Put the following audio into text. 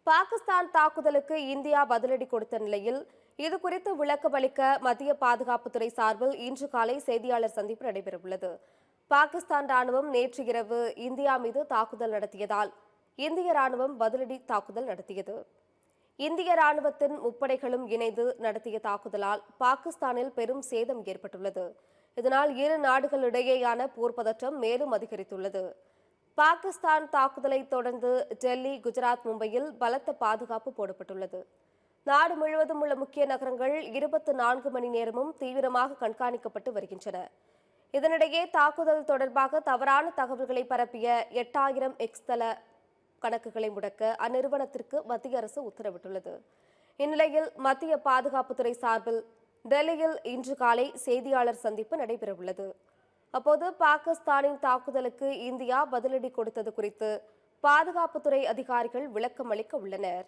பாகிஸ்தான் தாக்குதலுக்கு இந்தியா பதிலடி கொடுத்த நிலையில் இதுகுறித்து விளக்கம் அளிக்க மத்திய பாதுகாப்புத்துறை சார்பில் இன்று காலை செய்தியாளர் சந்திப்பு நடைபெறவுள்ளது. பாகிஸ்தான் ராணுவம் நேற்று இரவு இந்தியா மீது தாக்குதல் நடத்தியதால் இந்திய ராணுவம் பதிலடி தாக்குதல் நடத்தியது. இந்திய ராணுவத்தின் முப்படைகளும் இணைந்து நடத்திய தாக்குதலால் பாகிஸ்தானில் பெரும் சேதம் ஏற்பட்டுள்ளது. இதனால் இரு நாடுகளிடையேயான போர் பதற்றம் மேலும் அதிகரித்துள்ளது. பாகிஸ்தான் தாக்குதலை தொடர்ந்து டெல்லி, குஜராத், மும்பையில் பலத்த பாதுகாப்பு போடப்பட்டுள்ளது. நாடு முழுவதும் உள்ள முக்கிய நகரங்கள் 24 மணி நேரமும் தீவிரமாக கண்காணிக்கப்பட்டு வருகின்றன. இதனிடையே தாக்குதல் தொடர்பாக தவறான தகவல்களை பரப்பிய 8000 எக்ஸ் தள கணக்குகளை முடக்க அந்நிறுவனத்திற்கு மத்திய அரசு உத்தரவிட்டுள்ளது. இந்நிலையில் மத்திய பாதுகாப்புத்துறை சார்பில் டெல்லியில் இன்று காலை செய்தியாளர் சந்திப்பு நடைபெறவுள்ளது. அப்போது பாகிஸ்தானின் தாக்குதலுக்கு இந்தியா பதிலடி கொடுத்தது குறித்து பாதுகாப்புத்துறை அதிகாரிகள் விளக்கம் அளிக்க உள்ளனர்.